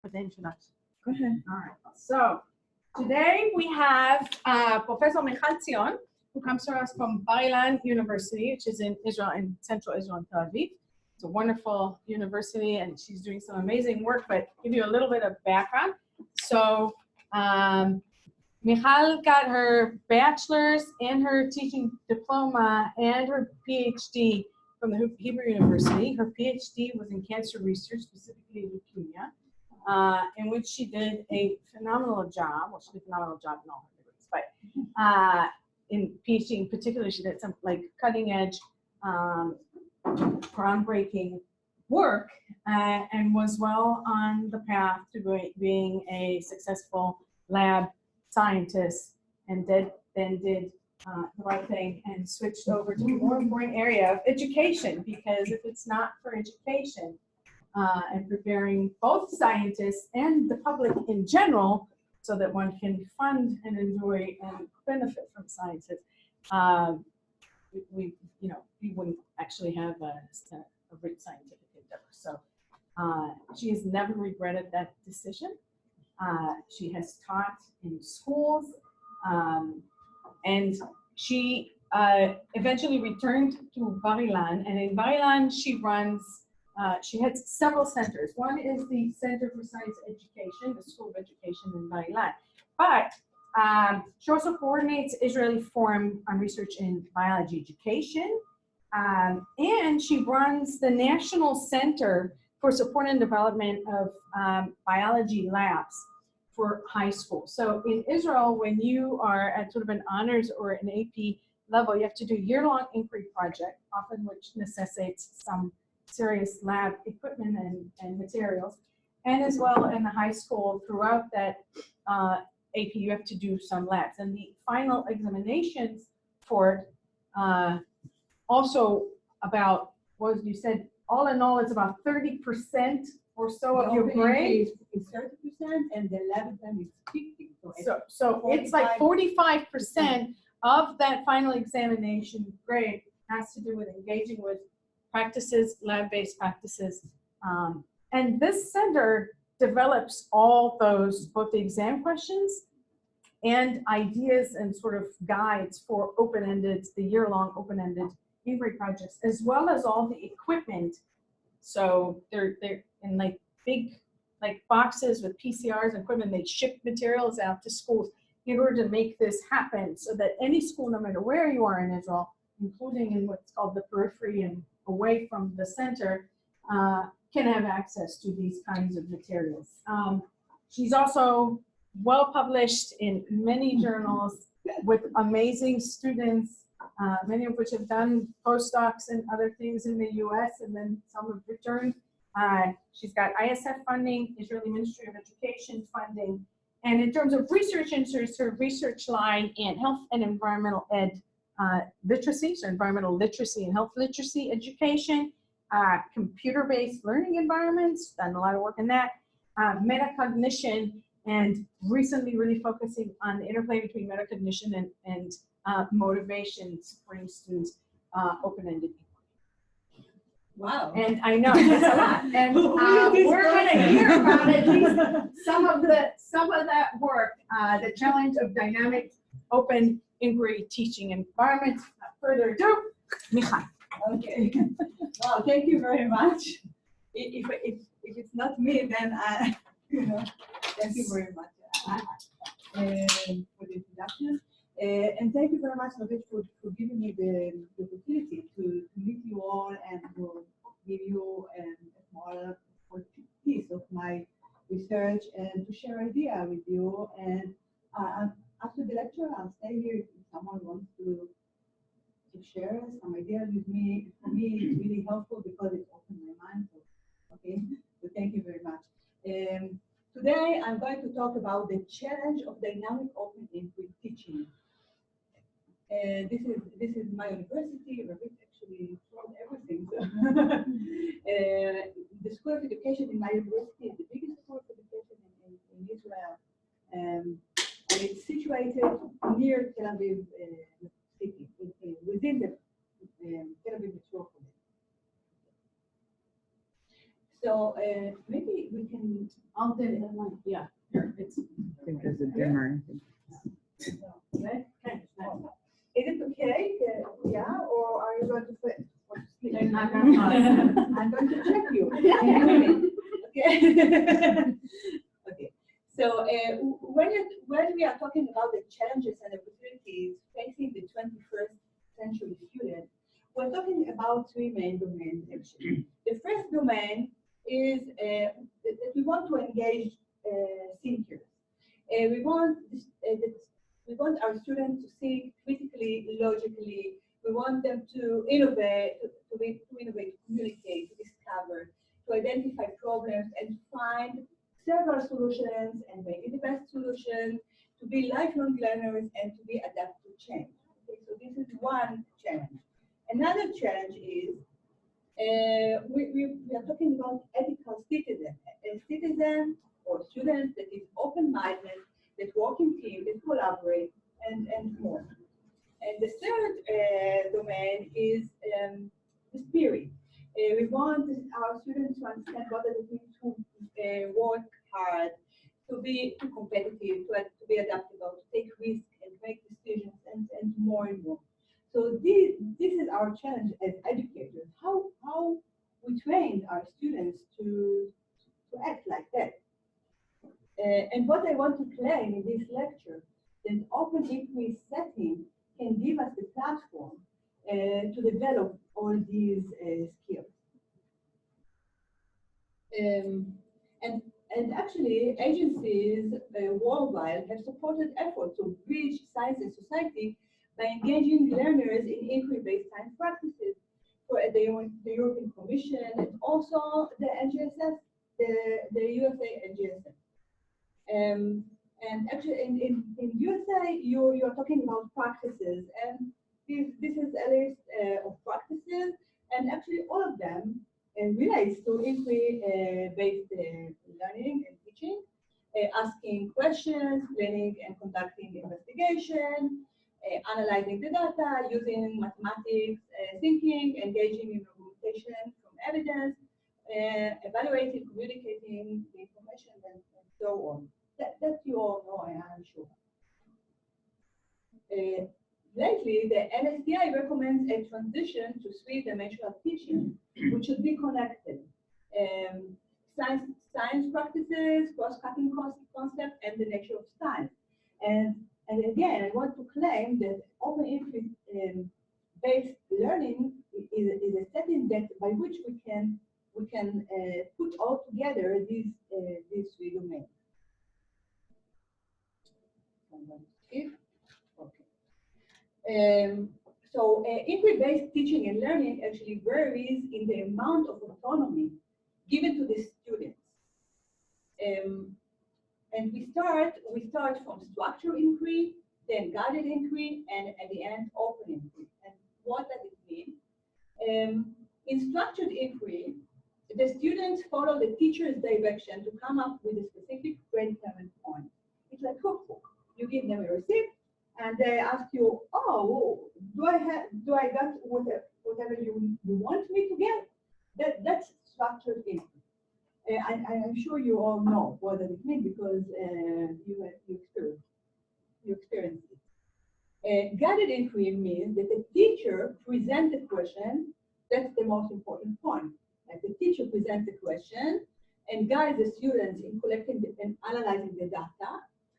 for the introduction. Go ahead. All right. So today we have Professor Michal, who comes to us from Bar-Ilan University, which is in Israel, in central Israel, in Tel Aviv. It's a wonderful university, and she's doing some amazing work. But give you a little bit of background. So Michal got her bachelor's and her teaching diploma and her PhD from the Hebrew University. Her PhD was in cancer research, specifically leukemia, in which she did a phenomenal job. Well, she did a phenomenal job in all her degrees, but in PhD in particular, she did some like cutting edge, groundbreaking work, and was well on the path to being a successful lab scientist, and then did the right thing and switched over to the more important area of education, because if it's not for education and preparing both scientists and the public in general so that one can fund and enjoy and benefit from sciences, we wouldn't actually have a rich scientific endeavor. So she has never regretted that decision. She has taught in schools, and she eventually returned to Bar-Ilan, and in Bar-Ilan she runs, she has several centers. One is the Center for Science Education, the School of Education in Bar-Ilan, but she also coordinates Israeli Forum on Research in Biology Education, and she runs the National Center for Support and Development of Biology Labs for high school. So in Israel, when you are at sort of an honors or an AP level, you have to do a year-long inquiry project, often which necessitates some serious lab equipment and materials. And as well in the high school, throughout that AP, you have to do some labs. And the final examinations for it, also about, what you said, all in all, it's about 30% or so of your grade. Is 30%, and the lab exam is 50. So it's like 45% of that final examination grade has to do with engaging with practices, lab-based practices. And this center develops all those, both the exam questions and ideas and sort of guides for open-ended, the year-long open-ended inquiry projects, as well as all the equipment. So they're in like big boxes with PCRs and equipment. They ship materials out to schools in order to make this happen, so that any school, no matter where you are in Israel, including in what's called the periphery and away from the center, can have access to these kinds of materials. She's also well published in many journals with amazing students, many of which have done postdocs and other things in the US, and then some have returned. She's got ISF funding, Israeli Ministry of Education funding, and in terms of research, enters her research line in health and environmental ed literacy, so environmental literacy and health literacy education, computer-based learning environments, done a lot of work in that, metacognition, and recently really focusing on the interplay between metacognition and motivation, supporting students open-ended. Wow. And I know that's a lot. And we're going to hear about at least some of that work, the challenge of dynamic open inquiry teaching environments. Without further ado, Michal. Okay. Wow, thank you very much. If it's not me, then thank you very much for the introduction. And thank you very much, Navesh, for giving me the opportunity to meet you all and to give you a small piece of my research and to share idea with you. And after the lecture, I'll stay here if someone wants to share some ideas with me. For me, it's really helpful because it opened my mind. So, okay, so thank you very much. Today, I'm going to talk about the challenge of dynamic open inquiry teaching. This is my university. Rabbit actually told everything. The School of Education in my university is the biggest school of education in Israel, and it's situated near Tel Aviv city, within the Tel Aviv metropolis. So maybe we can can, I'll dim the light, yeah, here, it's. I think there's a dimmer. Okay. Is it okay? Yeah, or are you going to put? They're not gonna pause. I'm going to check you. Okay. Okay. So when we are talking about the challenges and opportunities facing the 21st century student, we're talking about three main domains actually. The first domain is that we want to engage thinkers. We want our students to think critically, logically. We want them to innovate, to innovate, to communicate, to discover, to identify problems and find several solutions and maybe the best solution, to be lifelong learners and to be adapted to change. Okay, so this is one challenge. Another challenge is we are talking about ethical citizen, a citizen or student that is open-minded, that work in team, that collaborate, and more. And the third domain is the spirit. We want our students to understand what it means to work hard, to be competitive, to be adaptable, to take risks and make decisions, and more and more. So this is our challenge as educators. How we train our students to act like that. And what I want to claim in this lecture, that open inquiry setting can give us the platform to develop all these skills. And actually, agencies worldwide have supported efforts to bridge science and society by engaging learners in inquiry-based science practices for the European Commission and also the NGSS, the USA NGSS. And actually, in USA, you're talking about practices, and this is a list of practices, and actually all of them relates to inquiry-based learning and teaching, asking questions, planning and conducting investigation, analyzing the data, using mathematics, thinking, engaging in argumentation from evidence, evaluating, communicating the information, and so on. That you all know, I'm sure. Lately, the NSTI recommends a transition to three-dimensional teaching, which should be connected. Science practices, cross-cutting concepts, and the nature of science. And again, I want to claim that open inquiry-based learning is a setting that by which we can put all together these three domains. Okay. So inquiry-based teaching and learning actually varies in the amount of autonomy given to the students. And we start from structured inquiry, then guided inquiry, and at the end, open inquiry. And what does it mean? In structured inquiry, the students follow the teacher's direction to come up with a specific predetermined point. It's like cookbook. You give them a receipt, and they ask you, "Oh, do I got whatever you want me to get?" That's structured inquiry. I'm sure you all know what does it mean because you experience it. Guided inquiry means that the teacher presents the question. That's the most important point. Like the teacher presents the question and guides the students in collecting and analyzing the data,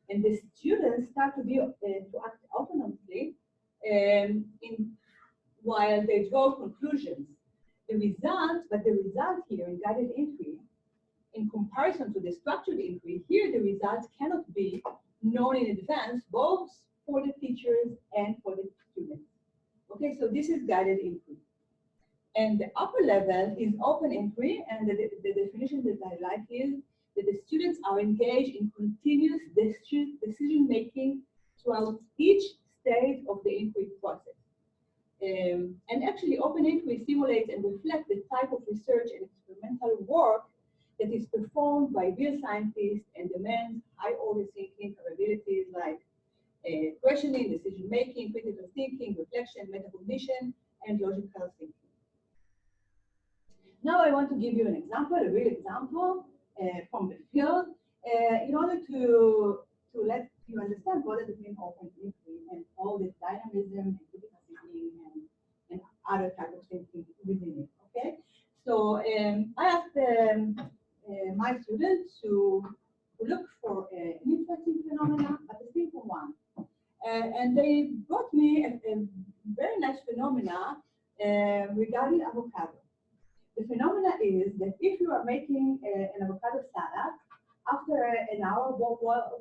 and the students start to act autonomously while they draw conclusions. The result here in guided inquiry, in comparison to the structured inquiry, here the results cannot be known in advance, both for the teachers and for the students. Okay, so this is guided inquiry. And the upper level is open inquiry, and the definition that I like is that the students are engaged in continuous decision-making throughout each stage of the inquiry process. And actually, open inquiry simulates and reflects the type of research and experimental work that is performed by real scientists and demands high-order thinking capabilities like questioning, decision-making, critical thinking, reflection, metacognition, and logical thinking. Now I want to give you an example, a real example from the field in order to let you understand what is being open and all this dynamism and critical thinking and other type of thinking within it. Okay, so I asked my students to look for an interesting phenomena, but a simple one. And they brought me a very nice phenomena regarding avocado. The phenomena is that if you are making an avocado salad, after an hour, what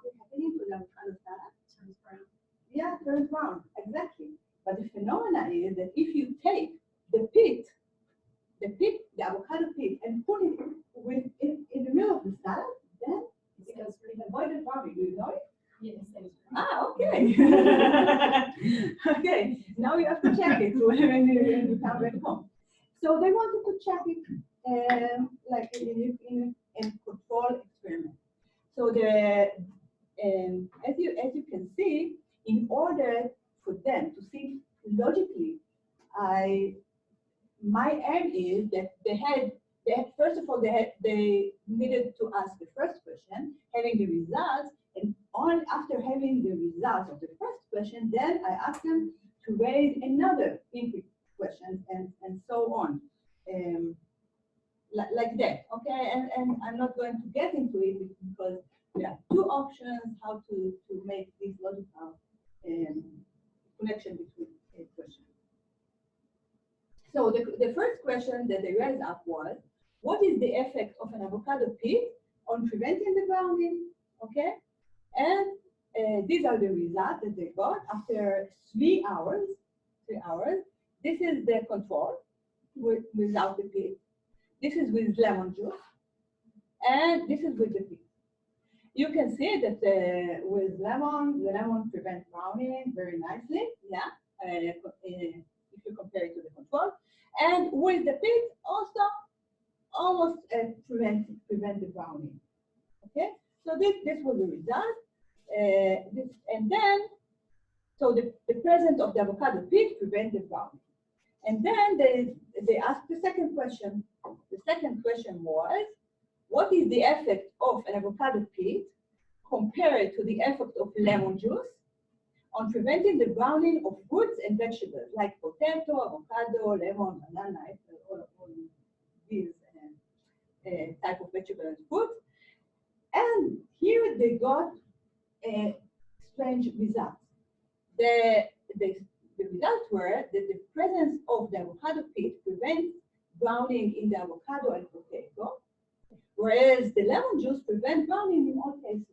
is happening to the avocado salad? Turns brown. Yeah, turns brown, exactly. But the phenomena is that if you take the avocado pit, and put it in the middle of the salad, then it avoided browning. Do you know it? Yes. Ah, okay. Okay, now you have to check it when you come back home. So they wanted to check it like in a control experiment. So as you can see, in order for them to think logically, my aim is that first of all they needed to ask the first question, having the results, and only after having the results of the first question, then I asked them to raise another input question and so on, like that. Okay, and I'm not going to get into it because there are two options how to make this logical connection between questions. So the first question that they raised up was, what is the effect of an avocado pit on preventing the browning? Okay, and these are the results that they got after 3 hours. 3 hours. This is the control without the pit. This is with lemon juice, and this is with the pit. You can see that with lemon, the lemon prevents browning very nicely. Yeah. If you compare it to the control, and with the pit also almost prevent the browning. Okay, so this was the result. And then, so the presence of the avocado pit prevents the browning. And then they asked the second question. The second question was, what is the effect of an avocado pit compared to the effect of lemon juice on preventing the browning of fruits and vegetables like potato, avocado, lemon, banana, all these type of vegetables and fruits. And here they got strange results. The results were that the presence of the avocado pit prevents browning in the avocado and potato, whereas the lemon juice prevents browning in all cases.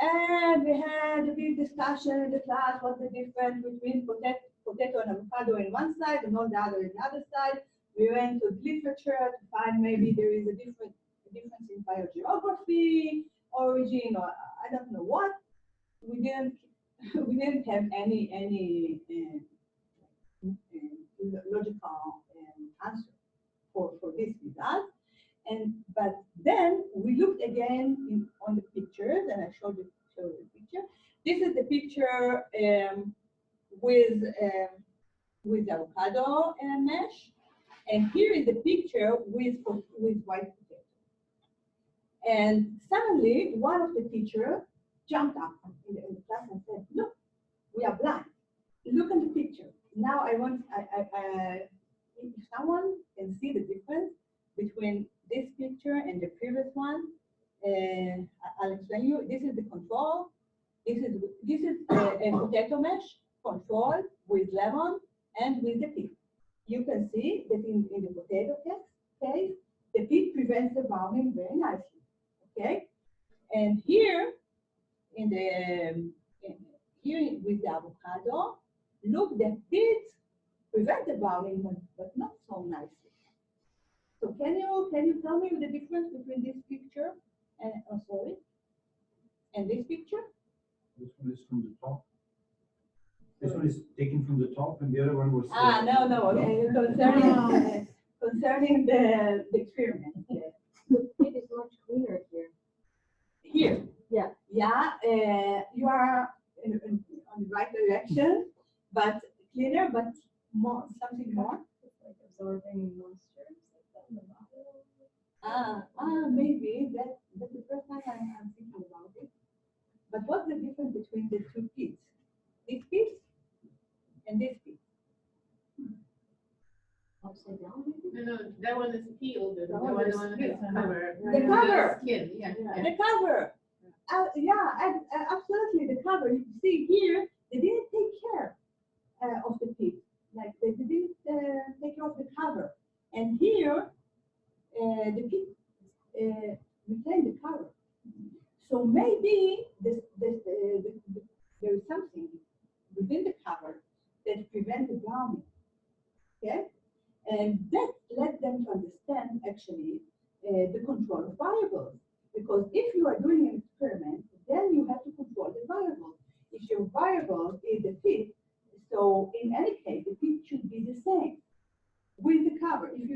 And we had a big discussion in the class, what's the difference between potato and avocado on one side and all the other on the other side. We went to literature to find maybe there is a difference in biogeography, origin, or I don't know what. We didn't have any logical answer for this result. But then we looked again on the pictures, and I showed the picture. This is the picture with avocado mesh, and here is the picture with white potato. And suddenly, one of the teachers jumped up in the class and said, "Look, we are blind. Look at the picture." Now I want, if someone can see the difference between this picture and the previous one, I'll explain you. This is the control. This is a potato mesh control with lemon and with the pit. You can see that in the potato case, the pit prevents the browning very nicely. Okay, and here here with the avocado, look, the pit prevents the browning, but not so nicely. So can you tell me the difference between this picture and and this picture? This one is from the top. This one is taken from the top, and the other one was. No. Okay. Concerning the experiment. It is much cleaner here. Here. Yeah. Yeah. You are on the right direction, but cleaner, but something more. It's like absorbing moisture. Maybe that's the first time I'm thinking about it. But what's the difference between the two pits? This pit and this pit. Upside down, maybe? No, that one is peeled, the That one one that is has peeled. cover. The cover. Skin, yeah. The cover. Absolutely, the cover. You see here, they didn't take care of the pit. Like they didn't take care of the cover. And here, the pit retained the cover. So maybe there is something within the cover that prevents the browning. Okay? And that led them to understand actually the control of variables. Because if you are doing an experiment, then you have to control the variable. If your variable is the pit, so in any case, the pit should be the same with the cover. If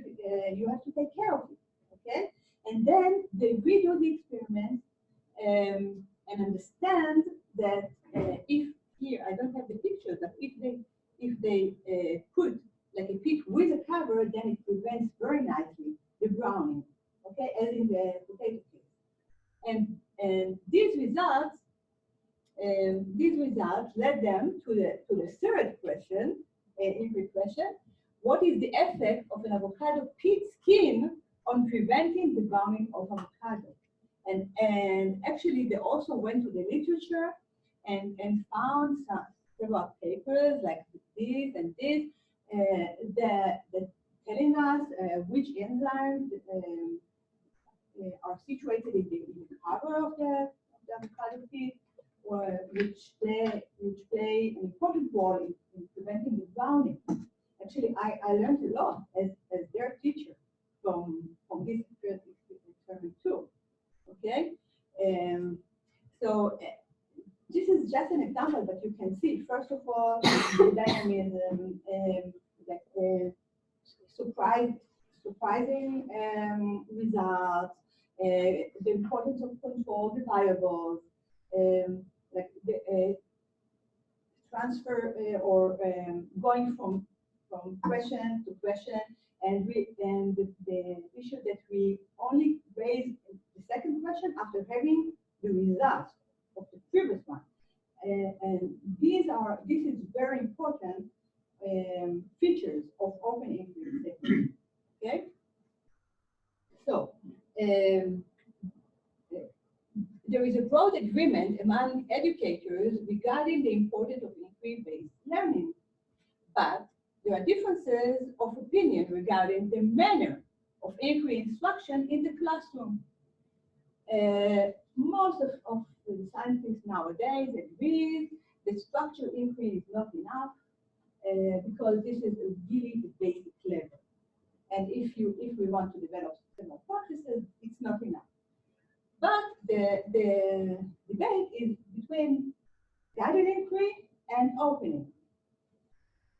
you have to take care of it, okay? And then they redo the experiment and understand that if here I don't have the picture, but if they put like a pit with a cover, then it prevents very nicely the browning, okay, as in the potato case. And these results led them to the third question, inquiry question. What is the effect of an avocado pit skin on preventing the browning of avocado? And actually, they also went to the literature and found several papers like this and this that telling us which enzymes are situated in the cover of the avocado pit, or which play an important role in preventing the browning. Actually, I learned a lot as their teacher from this experiment too. Okay, so this is just an example, but you can see first of all the dynamism, like surprising results, the importance of control the variables, like the transfer or going from question to question, and the issue that we only raise the second question after having the results of the previous one, and this is very important features of open inquiry statement. Okay, so there is a broad agreement among educators regarding the importance of inquiry-based learning, but there are differences of opinion regarding the manner of inquiry instruction in the classroom. Most of the scientists nowadays agree that structured inquiry is not enough because this is really the basic level. And if we want to develop systematic practices, it's not enough. But the debate is between guided inquiry and open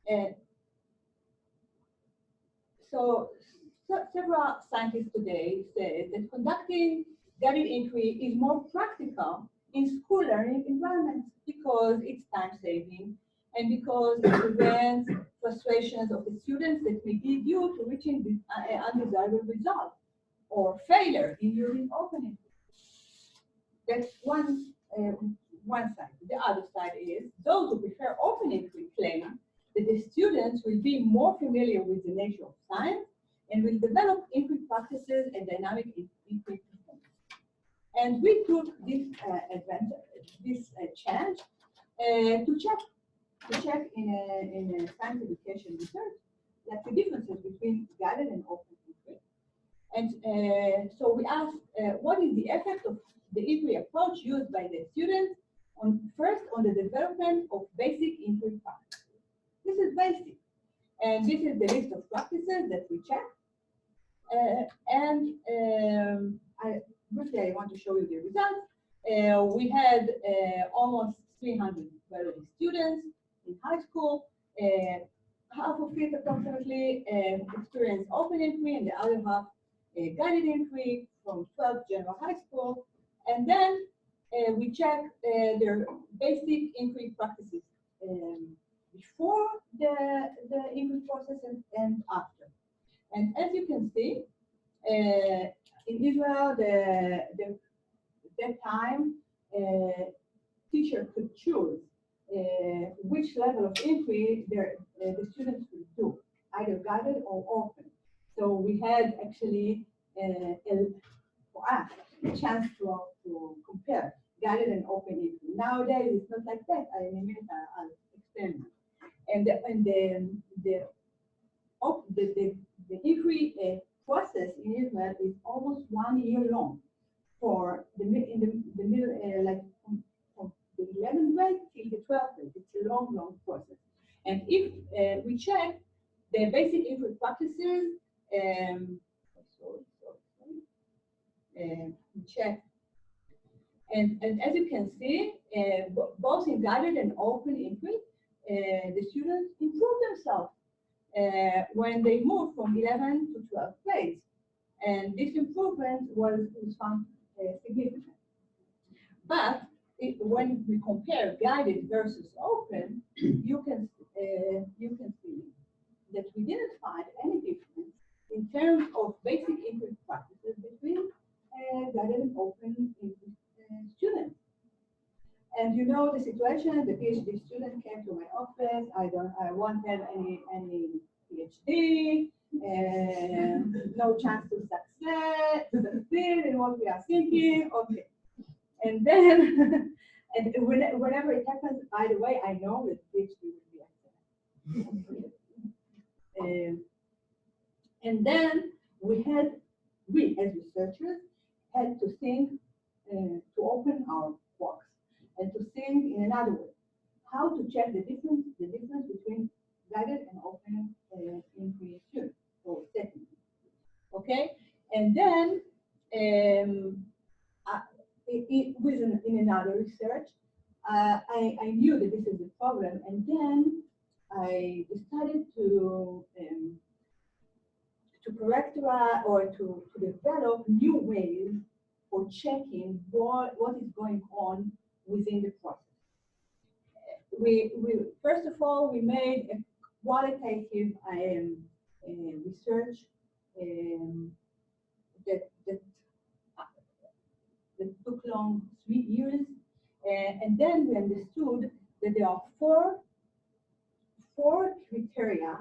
inquiry. So several scientists today say that conducting guided inquiry is more practical in school learning environments because it's time-saving and because it prevents frustrations of the students that may be due to reaching the undesirable result or failure in using open inquiry. That's one side. The other side is those who prefer open inquiry claim that the students will be more familiar with the nature of science and will develop inquiry practices and dynamic inquiry performance. And we took this change to check in a science education research, like the differences between guided and open inquiry. And so we asked, what is the effect of the inquiry approach used by the students on the development of basic inquiry practices? This is basic, and this is the list of practices that we check. Briefly, I want to show you the results. We had almost 300 biology students in high school. Half of it approximately experienced open inquiry, and the other half guided inquiry from 12 general high school. And then we check their basic inquiry practices before the inquiry process and after. And as you can see, In Israel, that time, teacher could choose which level of inquiry the students would do, either guided or open. So we had actually, for us, a chance to compare guided and open inquiry. Nowadays, it's not like that. In a minute, I'll explain. And the inquiry process in Israel is almost 1 year long for in the middle, like from the 11th grade till the 12th grade. It's a long, long process. And if we check the basic inquiry practices, we check. And as you can see, both in guided and open inquiry, the students improve themselves when they move from 11 to 12 grades. And this improvement was found significant. But when we compare guided versus open, you can see that we didn't find any difference in terms of basic inquiry practices between guided and open inquiry students. And you know the situation, the PhD student came to my office. I won't have any PhD, no chance to succeed in what we are thinking. Okay. And then, and whenever it happens, by the way, I know that PhD will be excellent. And then we as researchers had to think, to open our box and to think in another way, how to check the difference between guided and open inquiry students or settings. Okay, and then in another research, I knew that this is a problem, and then I decided to characterize or to develop new ways for checking what is going on within the process. First of all, we made a qualitative research that took long 3 years, and then we understood that there are four criteria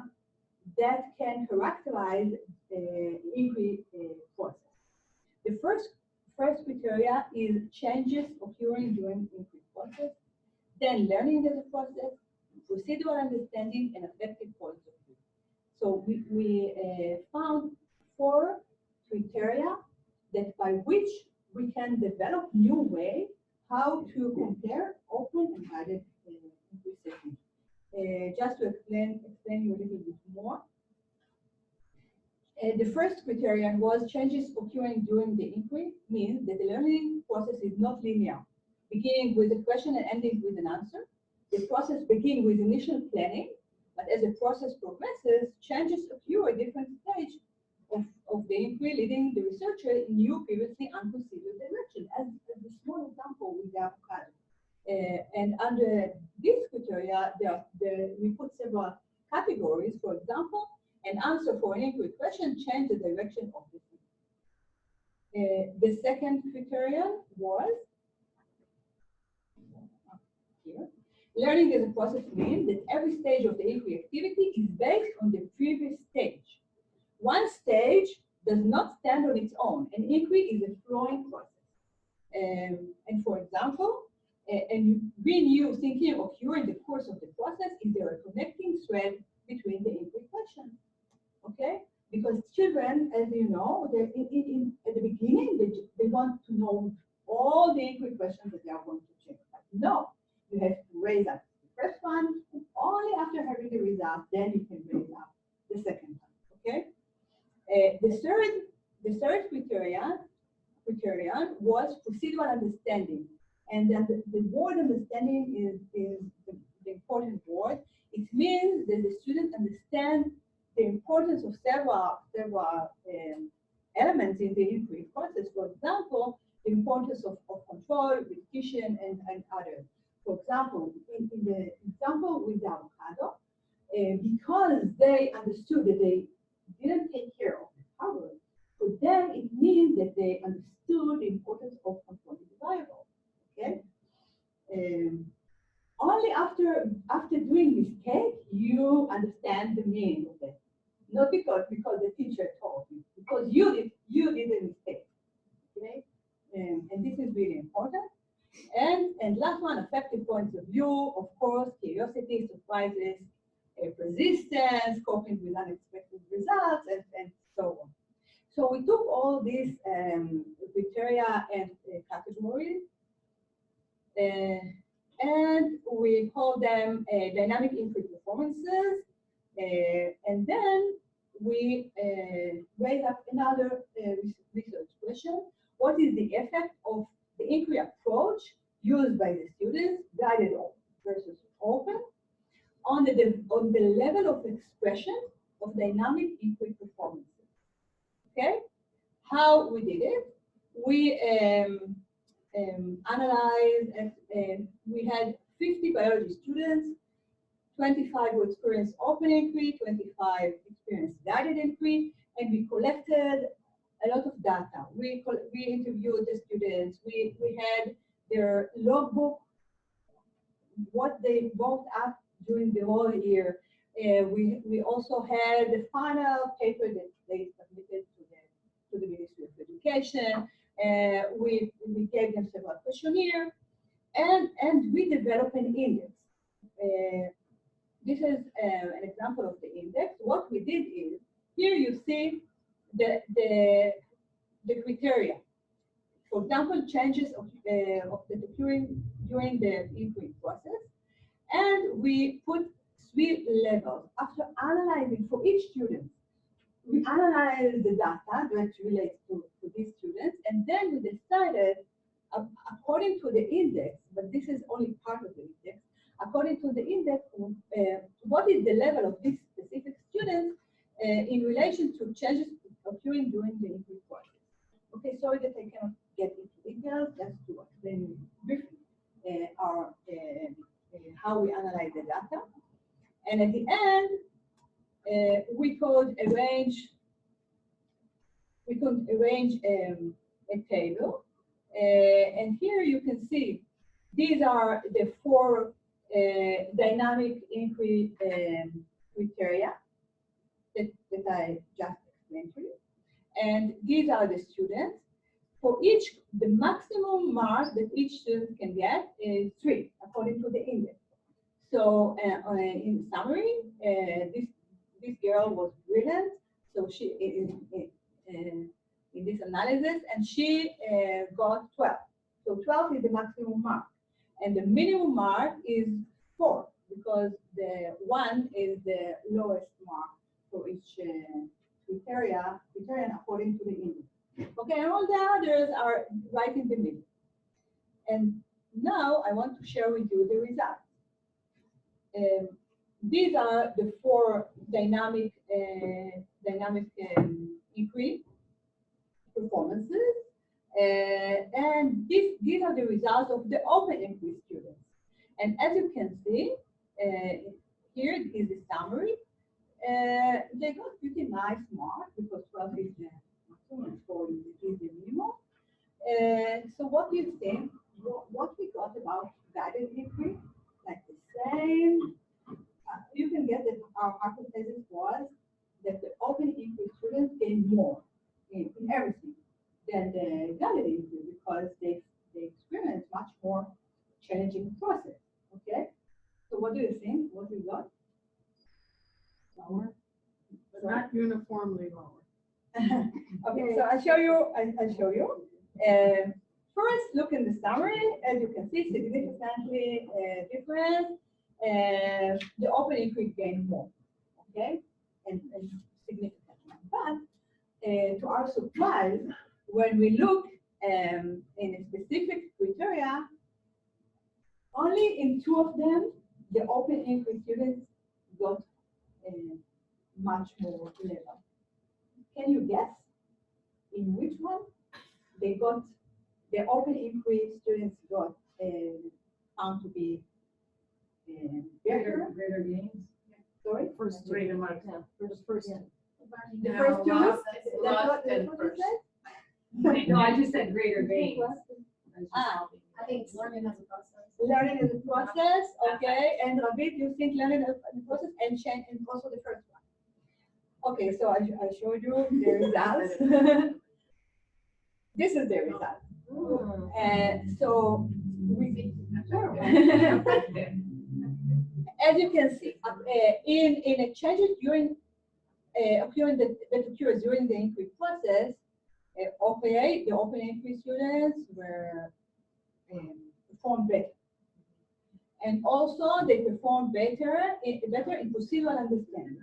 that can characterize the inquiry process. The first criteria is changes occurring during inquiry process, then learning as a process, procedural understanding, and effective points of view. So we found 4 criteria that by which we can develop new way how to compare open and guided inquiry settings. Just to explain you a little bit more. The first criterion was changes occurring during the inquiry, means that the learning process is not linear, beginning with a question and ending with an answer. The process begins with initial planning, but as the process progresses, changes occur at different stages of the inquiry, leading the researcher in new, previously unconsidered direction, as the small example with the avocado. And under this criteria, we put several categories. For example, an answer for an inquiry question change the direction of the inquiry. The second criterion was here. Learning as a process means that every stage of the inquiry activity is based on the previous stage. One stage does not stand on its own. An inquiry is a flowing process. And for example, and new thinking occur in the course of the process if there are connecting thread between the inquiry questions. Okay? Because children, as you know, at the beginning, they want to know all the inquiry questions that they are going to check. But no, you have to raise up the first one, and only after having the result, then you can raise up the second one. Okay? The third criterion was procedural understanding. And then the word understanding is the important word. It means that the student understands the importance of several elements in the inquiry process. For example, the importance of control, repetition, and others. For example, in the example with the avocado, because they understood that they didn't take care of the cover, so them, it means that they understood the importance of controlling the variable. Okay? Only after doing mistake, you understand the meaning of it. Not because the teacher told you, because you did a mistake. Okay? And this is really important. And last one, affective points of view, of course, curiosity, surprises, persistence, coping with unexpected results, and so on. So we took all these criteria and categories, and we call them dynamic input performances, and then we raise up another research question. What is the effect of the inquiry approach used by the students, guided versus open, on the level of expression of dynamic inquiry performances? Okay, how we did it? We analyzed, and we had 50 biology students, 25 who experienced open inquiry, 25 experienced guided inquiry, and we collected a lot of data. We interviewed the students. We had their logbook, what they wrote up during the whole year. We also had the final paper that they submitted to the Ministry of Education. We gave them several questionnaires, and we developed an index. This is an example of the index. What we did is, here you see the criteria. For example, changes of the during the inquiry process, and we put 3 levels. After analyzing for each student, we analyzed the data that relates to these students, and then we decided, according to the index, but this is only part of the index, according to the index, what is the level of these specific students in relation to changes occurring during the inquiry process. Okay, sorry that I cannot get into details, just to explain briefly how we analyze the data. And at the end, we could arrange a table, and here you can see these are the 4 dynamic inquiry criteria that I just explained to you, and these are the students. For each, the maximum mark that each student can get is 3, according to the index. So, in summary, this girl was brilliant. So she in this analysis, and she got 12. So 12 is the maximum mark, and the minimum mark is 4, because the 1 is the lowest mark for each criterion according to the index. Okay, and all the others are right in the middle. And now I want to share with you the results. These are the 4 dynamic inquiry performances, and these are the results of the open inquiry students. And as you can see, here is the summary. They got pretty nice marks, because 12 is the maximum, 4 is the minimum. So what do you think? What we got about guided inquiry? Like the same. You can get that our hypothesis was that the open inquiry students gain more in everything than the guided inquiry, because they experience much more challenging process. Okay. So what do you think? What we got? Lower, but not uniformly lower. Okay, so I show you. First, look in the summary. As you can see, significantly different. The open inquiry gained more. Okay, and significantly. But to our surprise, when we look in a specific criteria, only in 2 of them, the open inquiry students got much more level. Can you guess in which one they got? The open inquiry students got found to be better. Greater gains. Sorry, First greater marks. First. The first two? Last That's what you said? No, I just said greater gains. Ah. I think learning as a process. Learning is a process, okay, and Ravit, you think learning is a process and change is also the first one. Okay, so I showed you the results. This is the result. So we, as you can see, in a changes during occurring that occurs during the inquiry process, OPA, the open inquiry students were performed better. And also they perform better in procedural understanding.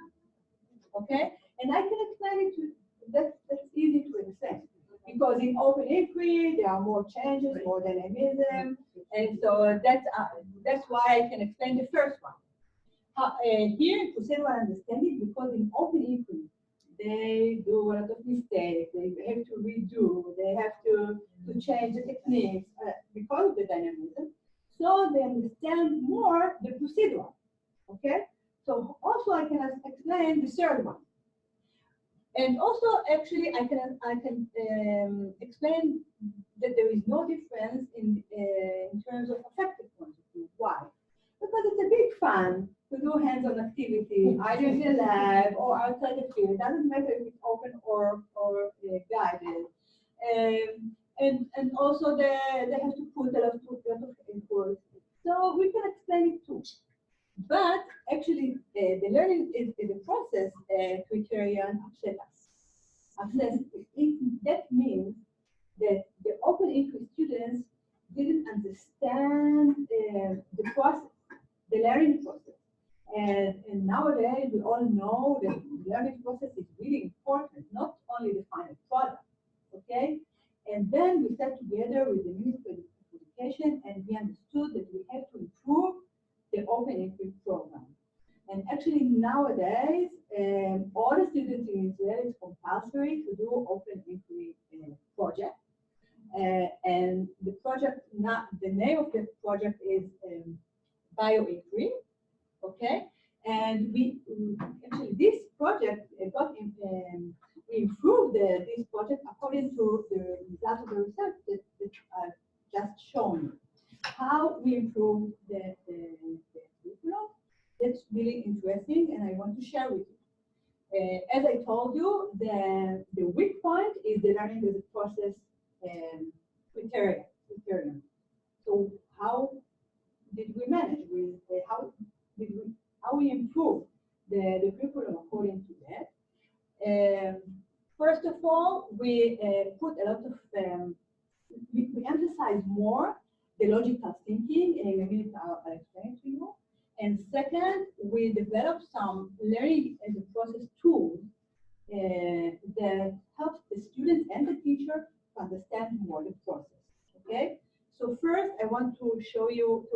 Okay? And I can explain it to that's easy to explain. Because in open inquiry there are more changes, more dynamism, and so that's why I can explain the first one. Here in procedural understanding, because in open inquiry they do a lot of mistakes, they have to redo, they have to change the techniques because of the dynamism. So they understand more the procedural, okay? So also I can explain the third one. And also actually I can explain that there is no difference in terms of effective point of view. Why? Because it's a big fun to do hands-on activity, either in the lab or outside the field. It doesn't matter if it's open or guided. And also they have to put a lot of effort. So we can explain it too. But actually, the learning is a process criterion upset us. That means that the open inquiry students didn't understand the process, the learning process. And nowadays, we all know that the learning process is really important, not only the final product, okay? And then we sat together with the Ministry of Education and we understood that we have to improve the open inquiry program. And actually nowadays, all the students in Israel, it's compulsory to do open inquiry project. And the project, the name of the project is bioinquiry, okay? And we actually this project we improved this project according to the results of the research that I've just shown you. How we improve the curriculum, that's really interesting and I want to share with you. As I told you, the weak point is the learning as a process criterion. So how did we manage with how we improve the curriculum according to that? First of all, we put a lot of we emphasize more the logical thinking, and in a minute I'll explain to you. And second, we developed some learning as a process tools that helps the students and the teacher to understand more the process. Okay. So first, I want to show you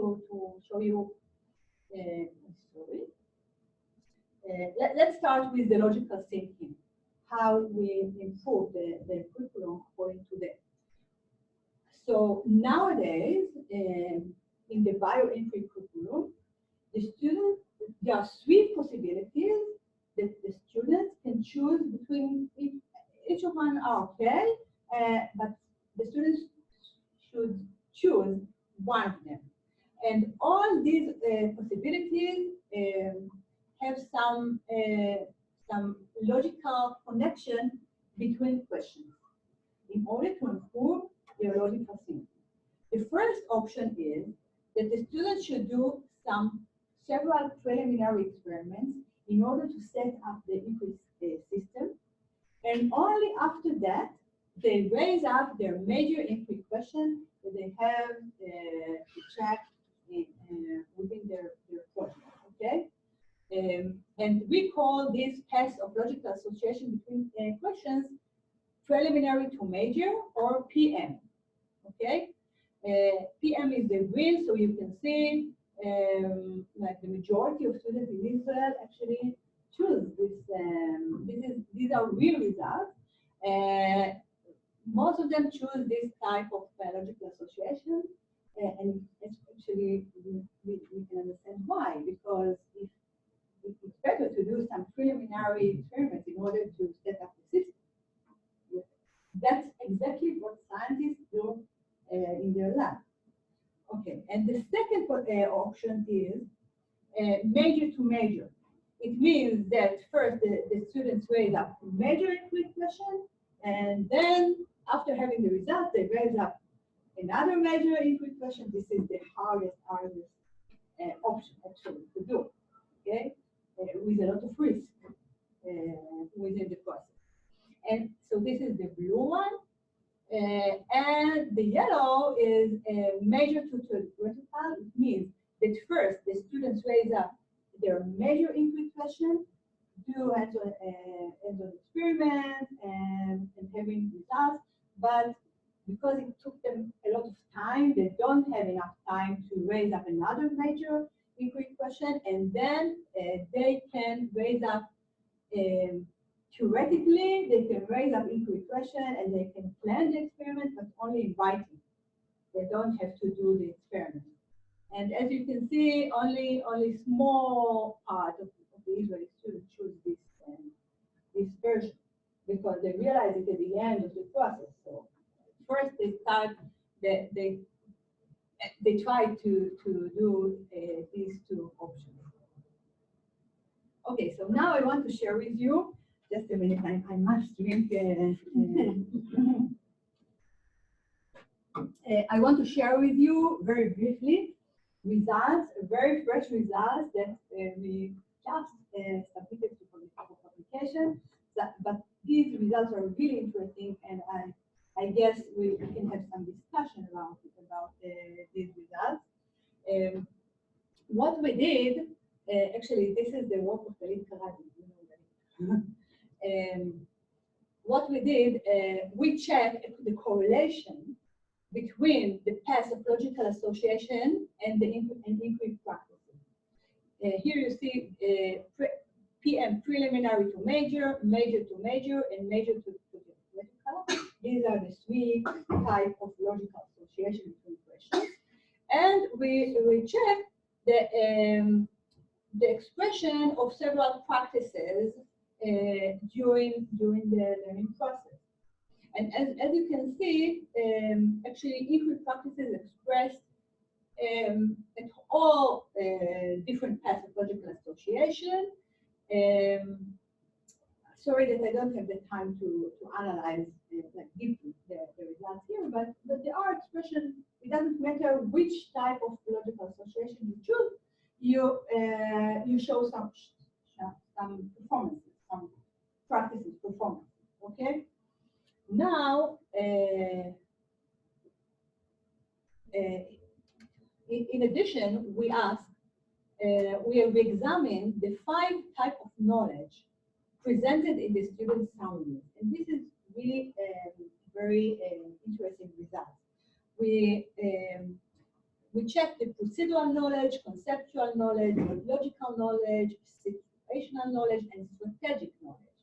let's start with the logical thinking. How we improve the curriculum according to that. So nowadays, in the bioinquiry curriculum, there are 3 possibilities that the students can choose between. Each of them are okay, but the students should choose one of them. And all these possibilities have some logical connection between questions in order to improve their logical thinking. The first option is that the students should do several preliminary experiments in order to set up the inquiry system, and only after that they raise up their major inquiry question that they have to track within their project. Okay. And we call this path of logical association between questions preliminary to major, or PM. Okay, PM is the green, so you can see like the majority of students in Israel actually choose this. These are real results. Most of them choose this type of logical association, and actually we can understand why. Because it's better to do some preliminary experiments in order to set up the system. That's exactly what scientists do in their lab. Okay, and the second option is major to major. It means that first the students raise up major inquiry question, and then after having the results, they raise up another major inquiry question. This is the hardest option actually to do, okay, with a lot of risk within the process. And so this is the blue one. And the yellow is major to theoretical. It means that first the students raise up their major inquiry question, do hands-on experiments and having results, but because it took them a lot of time, they don't have enough time to raise up another major inquiry question, and then they can raise up theoretically, they can raise up inquiry question and they can plan the experiment, but only in writing. They don't have to do the experiment. And as you can see, only small part of the Israeli students choose this version because they realize it at the end of the process. So first they start, they try to do these two options. Okay, so now I want to share with you. Just a minute, I must drink. I want to share with you very briefly results, very fresh results that we just submitted for publication. But these results are really interesting, and I guess we can have some discussion about these results. What we did, actually, this is the work of Dalit Karadi. You know that. What we did, we checked the correlation between the path of logical association and the inquiry practices. Here you see PM, preliminary to major, major to major, and major to theoretical. These are the three types of logical association between questions. And we checked the expression of several practices during the learning process. And as you can see, actually inquiry practices expressed at all different paths of logical association. Sorry that I don't have the time to analyze like deeply the results here, but there are expressions. It doesn't matter which type of logical association you choose. You show some performances, some practices performances. Okay. Now, in addition, we have examined the 5 types of knowledge presented in the student summaries, and this is really very interesting results. We checked the procedural knowledge, conceptual knowledge, logical knowledge, situational knowledge, and strategic knowledge.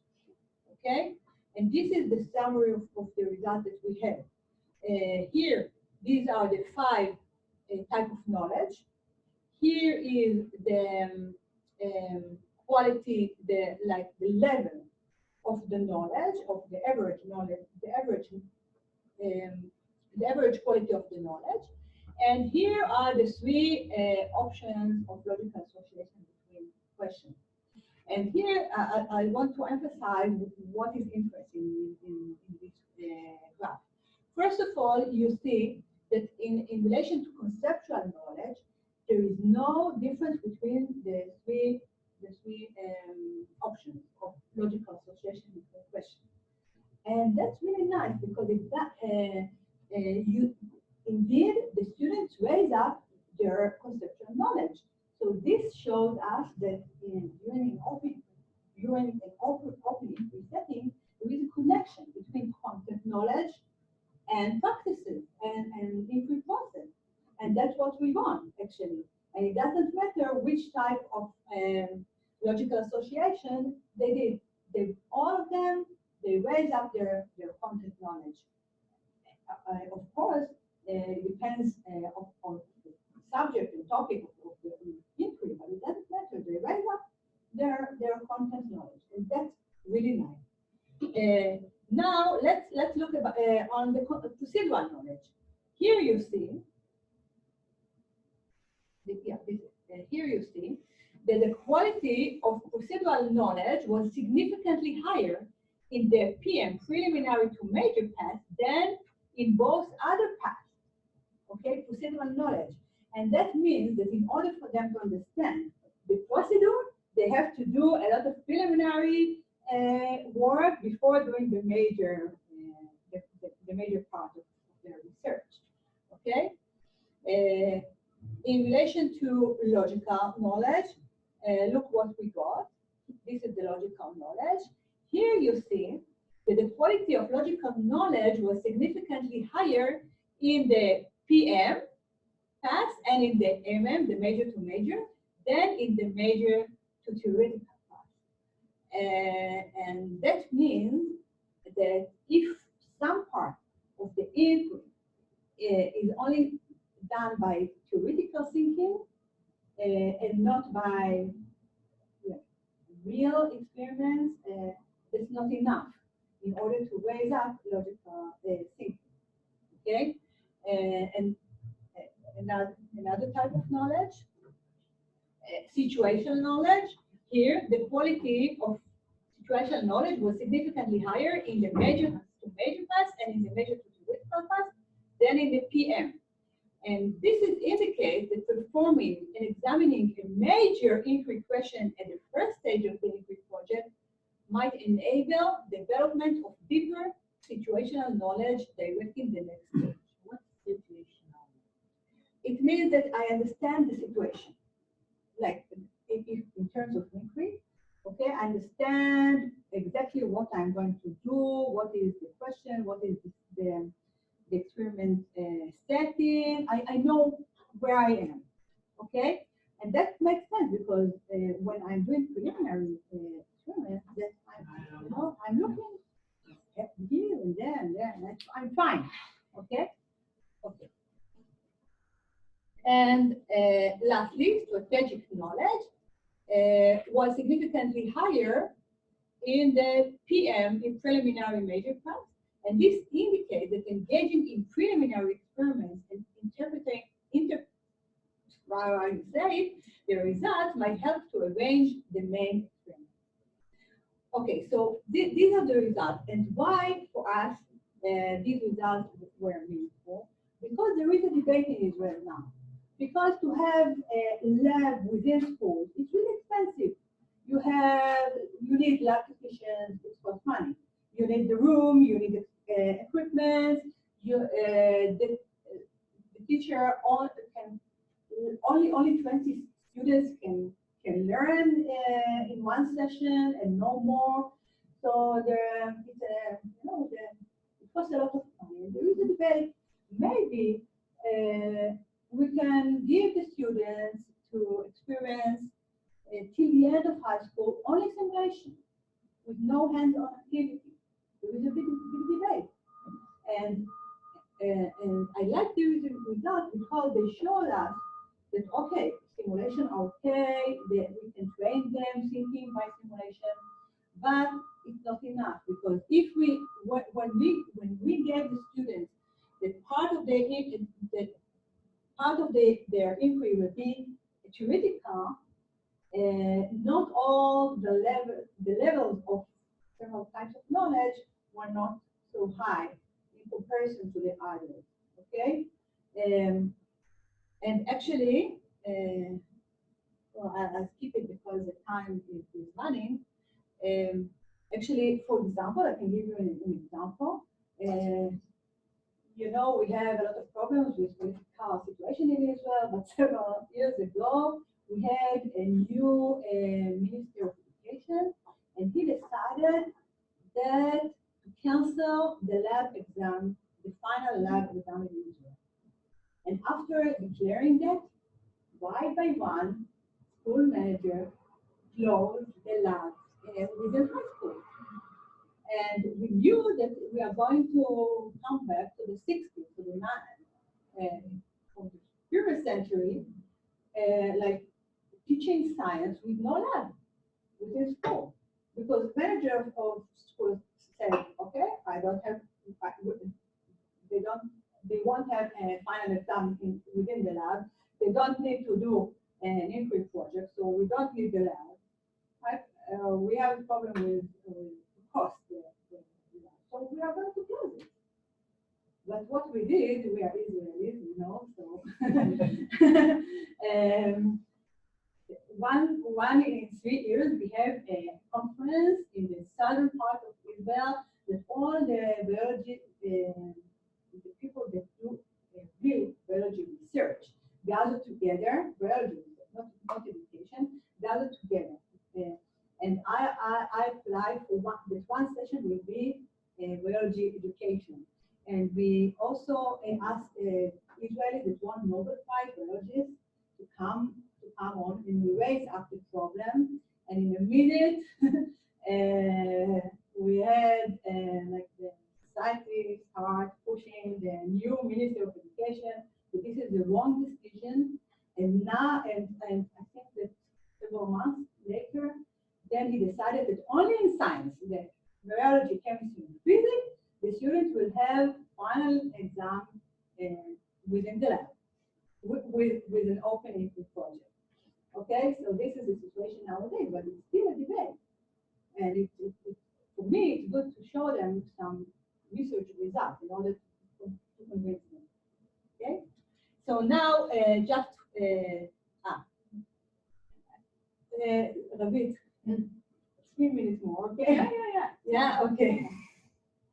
Okay, and this is the summary of the results that we have. Here, these are the 5 types of knowledge. Here is the quality, the level of the knowledge, of the average knowledge, the average quality of the knowledge. And here are the 3 options of logical association between questions. And here I want to emphasize what is interesting in this graph. First of all, you see that in relation to conceptual knowledge, there is no difference between the three options of logical association between questions. And that's really nice because indeed the students raise up their conceptual knowledge. So this shows us that during an open inquiry setting, there is a connection between content knowledge and practices and inquiry process. And that's what we want, actually. And it doesn't matter which type of logical association they did. All of them, they raise up their content knowledge. Of course, it depends on the subject and topic of the inquiry, but it doesn't matter. They raise up their content knowledge, and that's really nice. Now let's look about, on the procedural knowledge. Here you see, here you see that the quality of procedural knowledge was significantly higher in the PM, preliminary to major path, than in both other paths. Okay, procedural knowledge. And that means that in order for them to understand the procedure, they have to do a lot of preliminary work before doing the major, the major part of their research. Okay. In relation to logical knowledge, look what we got. This is the logical knowledge. Here you see that the quality of logical knowledge was significantly higher in the PM path and in the MM, the major to major, than in the major to theoretical path. And that means that if some part of the input is only done by theoretical thinking and not by real experiments, it's not enough in order to raise up logical thinking. Okay, and another type of knowledge, situational knowledge. Here, the quality of situational knowledge was significantly higher in the major to major paths and in the major to theoretical paths than in the PM. And this indicates that performing and examining a major inquiry question at the first stage of the inquiry project might enable development of deeper situational knowledge directing the next stage. What's situational? It means that I understand the situation. Like if in terms of inquiry, okay, I understand exactly what I'm going to do, what is the question, what is the experiment setting. I know where I am, okay? And that makes sense because when I'm doing preliminary experiments, that I'm looking at here and there and there, and I'm fine, okay? Okay. And lastly, strategic knowledge was significantly higher in the PM, in preliminary major class. And this indicates that engaging in preliminary experiments and interpreting the results might help to arrange the main experiment. Okay, so these are the results. And why for us these results were meaningful? Because there is a debate in Israel now. Because to have a lab within schools, it's really expensive. You need lab technicians, it costs money. You need the room, you need equipment. The teacher only 20 students can learn in one session and no more. So it costs a lot of money. There is a debate. Maybe we can give the students to experience till the end of high school only simulation with no hands-on activity. There is a big debate. And I like the results because they show us that, okay, simulation are okay, that we can train them thinking by simulation, but it's not enough because if when we gave the students that part of their inquiry will be theoretical, not all the levels of several types of knowledge were not so high in comparison to the others. Okay, and actually, well, I'll skip it because the time is running. Actually, for example, I can give you an example. You know, we have a lot of problems with political situation in Israel, but several years ago, we had a new Minister of Education, and he decided that to cancel the lab exam, the final lab exam in Israel. And after declaring that, one by one, school manager closed the labs within high school. And we knew that we are going to come back to the 60s, to the 9th, of the previous century, like teaching science with no lab. within school. Because manager of schools said, okay, I don't have, they won't have a final exam within the lab. They don't need to do an inquiry project, so we don't need the lab. Right? We have a problem with cost. So we are going to close it. But what we did, we are Israelis, you know, so one in 3 years we have a conference in the southern part of Israel that all the biology, the people that do real biology research gather together, biology research, not education, gather together. And I applied for one session will be biology education. And we also asked Israelis that want Nobel Prize biologists to come on, and we raised up the problem. And in a minute, we had like the society start pushing the new Minister of Education that this is the wrong decision. And now, and I think that several months later, then he decided that only in science, the biology, chemistry, and physics, the students will have final exam within the lab with an open input project. Okay, so this is the situation nowadays, but it's still a debate. And for me, it's good to show them some research results in order to convince them. Okay, so now just Ravit, 3 minutes more. Okay. Yeah. Okay.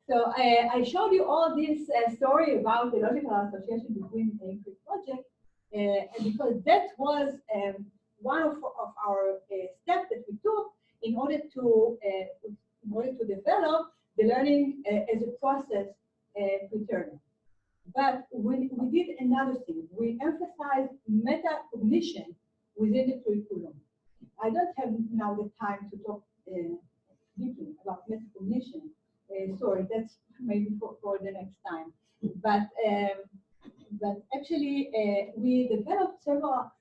So I showed you all this story about the logical association between the inquiry project, and because that was one of our steps that we took in order to develop the learning as a process criteria. But we did another thing. We emphasized metacognition within the curriculum. I don't have now the time to talk deeply about metacognition. Sorry, that's maybe for the next time. But actually, we developed several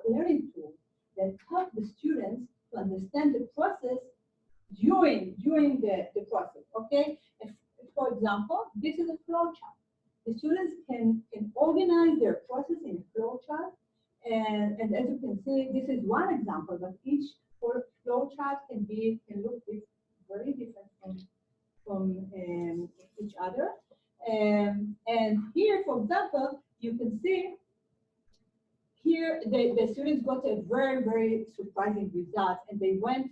learning tools that help the students to understand the process during the process. Okay, for example, this is a flow chart. The students can organize their process in a flow chart, and as you can see, this is one example. But each flow chart can look very different from each other. And here, for example, you can see here the students got a very, very surprising result, and they went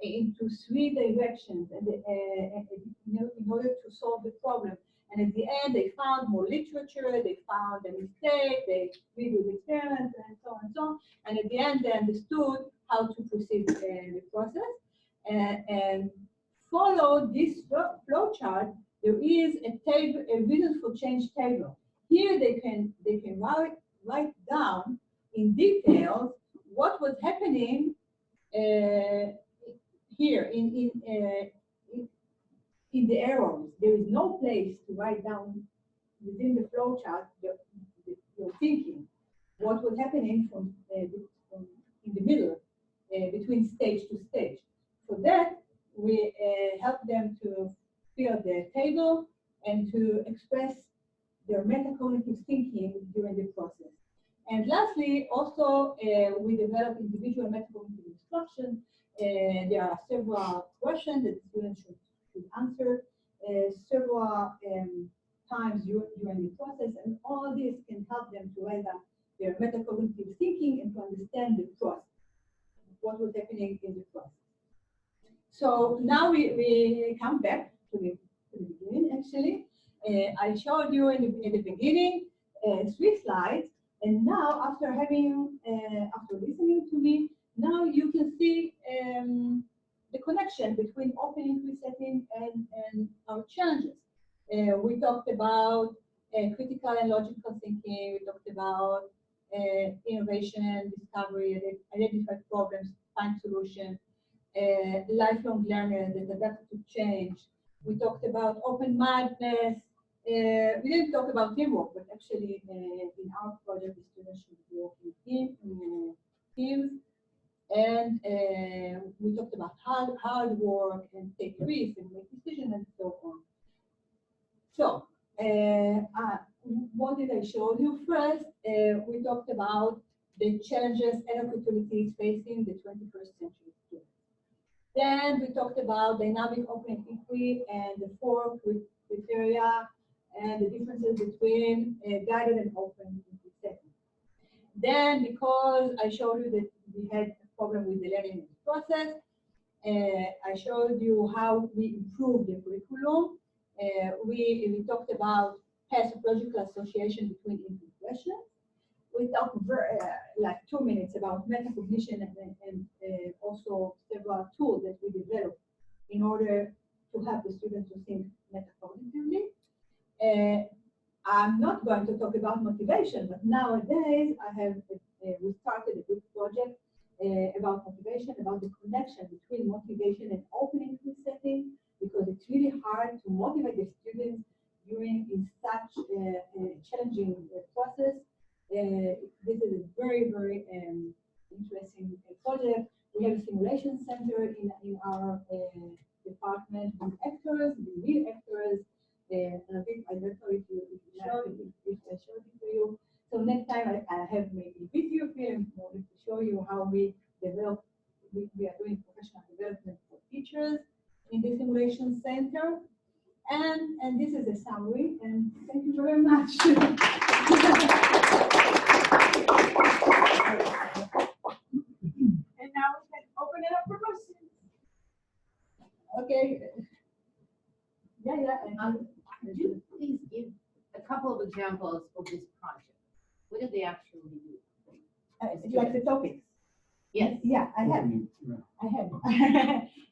into 3 directions and in order to solve the problem. And at the end, they found more literature, they found a mistake, they redo the experiments, and so on and so on. And at the end, they understood how to proceed the process. And follow this flow chart, there is a table, a reasons for change table. Here they can write down in details what was happening here in the arrows. There is no place to write down within the flow chart your thinking what was happening from in the middle between stage to stage. For that, we help them to fill the table and to express their metacognitive thinking during the process. And lastly, also we develop individual metacognitive instruction. There are several questions that students should answer several times during the process, and all this can help them to write up their metacognitive thinking and to understand the process, what was happening in the process. So now we come back to the beginning. Actually, I showed you in the beginning 3 slides, and now after listening to me, now you can see the connection between open inquiry setting and our challenges. We talked about critical and logical thinking. We talked about innovation, discovery, identify problems, find solutions. Lifelong learners that adapt to change. We talked about open-mindedness. We didn't talk about teamwork, but actually in our project, the students should work in teams. And we talked about hard work and take risks and make decisions and so on. So, what did I show you first? We talked about the challenges and opportunities facing the 21st century students. Then we talked about dynamic open inquiry and the 4 criteria and the differences between guided and open inquiry settings. Then, because I showed you that we had a problem with the learning process, I showed you how we improved the curriculum. We talked about pathological association between input questions. We talked like 2 minutes about metacognition and also several tools that we developed in order to help the students to think metacognitively. I'm not going to talk about motivation, but nowadays we started a big project about motivation, about the connection between motivation and open inquiry setting, because it's really hard to motivate the students in such a challenging process. This is a very, very interesting project. We have a simulation center in our department with actors, with real actors. And I think I don't know if I showed it to you. So next time I have maybe video film in order to show you how we develop. We are doing professional development for teachers in the simulation center. And this is a summary, and thank you very much. And now we can open it up for questions. Okay. Yeah. Could you please give a couple of examples of this project? What did they actually do? Like the topics. Yes. Yeah, I have. Yeah. I have.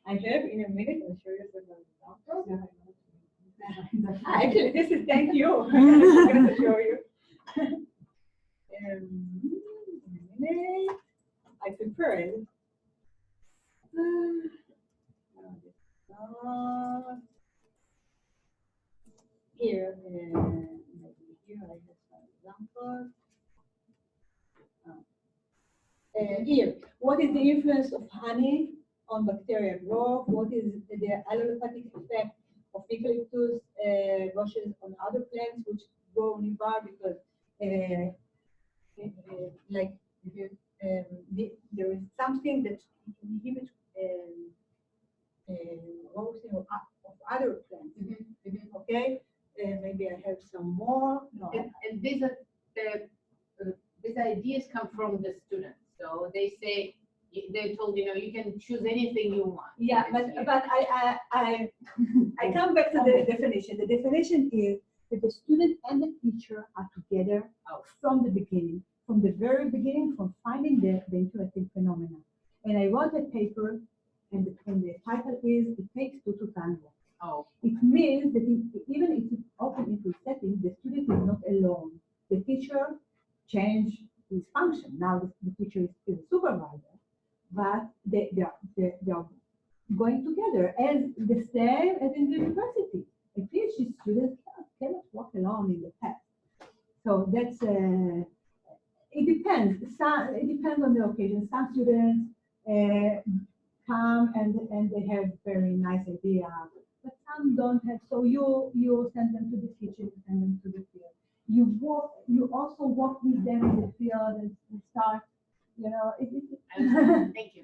I have in a minute. I'll show you some examples. Actually, this is thank you. I'm going to show you. In a minute. I prepared. Here, maybe here I have some examples. Here, what is the influence of honey on bacterial growth? What is the allelopathic effect of eucalyptus bushes on other plants which grow nearby? Because there is something that inhibits growth of other plants. Okay, maybe I have some more. No. And these are these ideas come from the students. So they say, they told you can choose anything you want. Yeah, but I come back to the definition. The definition is that the student and the teacher are together from the beginning, from the very beginning, from finding the interesting phenomena. And I wrote a paper, and the title is "It Takes Two to Tango." Oh. It means that even if it's open into setting, the student is not alone. The teacher changed his function. Now the teacher is a supervisor, but they are going together as the same as in the university. A PhD student cannot walk alone in the path. So that's it depends. It depends on the occasion. Some students come and they have very nice idea, but some don't have. So you send them to the kitchen, send them to the field. You also walk with them in the field and start. Thank you.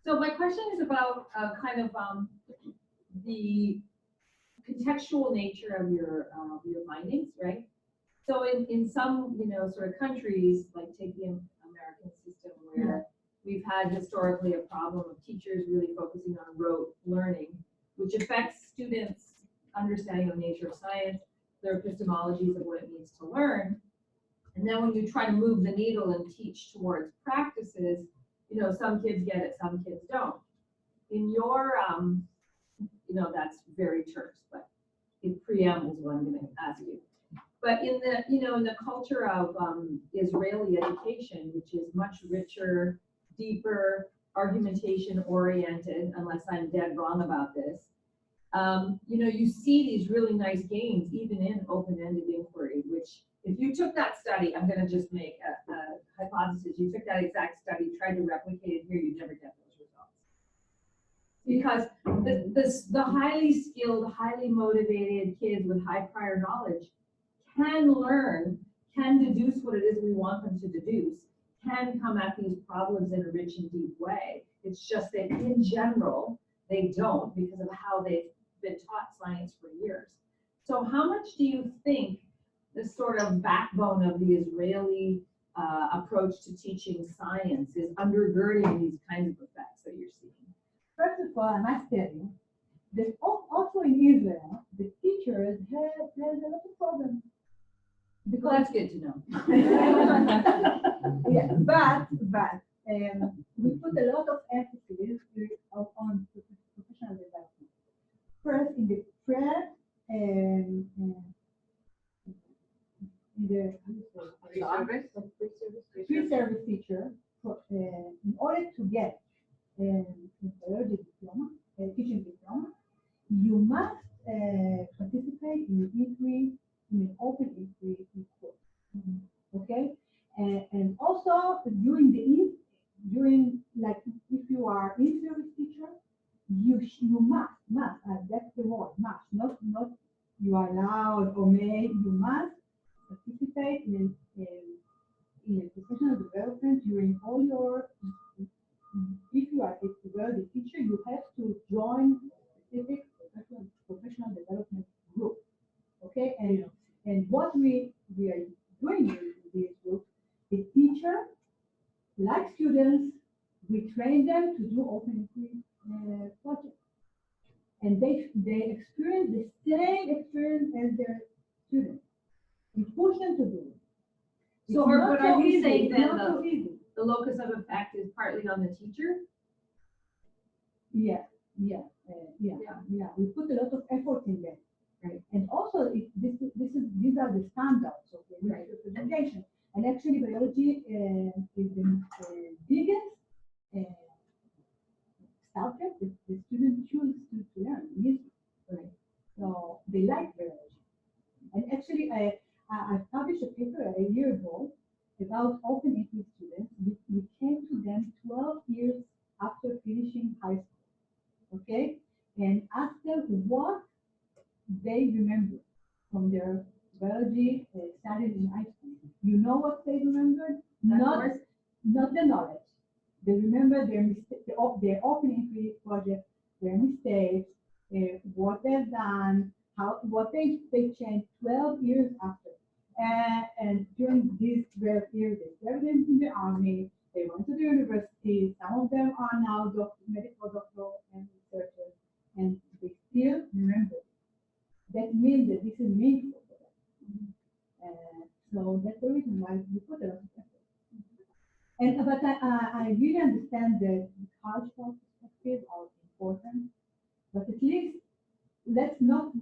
So my question is about the contextual nature of your findings, right? So in some sort of countries, like take the American system, where we've had historically a problem of teachers really focusing on rote learning, which affects students' understanding of nature of science, their epistemologies of what it means to learn. And then when you try to move the needle and teach towards practices, some kids get it, some kids don't. In your, that's very terse, but in preamble is what I'm going to ask you. But in the, in the culture of Israeli education, which is much richer, deeper, argumentation oriented, unless I'm dead wrong about this, you see these really nice gains even in open-ended inquiry, which if you took that study, I'm going to just make a hypothesis, you took that exact study, tried to replicate it here, you'd never get those results. Because the highly skilled, highly motivated kids with high prior knowledge can learn, can deduce what it is we want them to deduce, can come at these problems in a rich and deep way. It's just that in general, they don't because of how they've been taught science for years. So how much do you think the sort of backbone of the Israeli approach to teaching science is undergirding these kinds of effects that you're seeing? First of all, I must tell you that also in Israel, the teachers have a lot of problems. Well, Because that's good to know. yeah, but we put a lot of emphasis on professional development. First, in the in the pre-service teacher, in order to get a biology diploma, teaching diploma, you must participate in inquiry, in an open inquiry course. Okay, and also during like if you are in-service teacher, you must that's the word must, not you are allowed or may, you must participate in professional development during all your, if you are a biology teacher, you have to join a specific professional development group. Okay, and what we are doing in this group, the teacher, like students, we train them to do open inquiry projects. And they experience the same experience as their students. We push them to do it. So It's not what are you easy, saying it's then, not so easy. the locus of effect is partly on the teacher? Yeah. We put a lot of effort in that. Right. And also, these are the standards of the Right. representation. And actually, biology is the biggest subject that the students choose to learn. Right. So they like biology. And actually, I published a paper a year ago about open inquiry students. We came to them 12 years after finishing high school. Okay, and asked them what they remember from their biology studies in high school. You know what they remembered? Not the knowledge. They remember their open inquiry project, their mistakes, what they've done, what they changed 12 years after. And during these 12 years, they served in the army, they went to the university, some of them are now medical doctors and researchers, and they still remember. That means that this is meaningful for them. So that's the reason why we put a lot of effort. But I really understand that the cultural perspectives are important, but at least let's not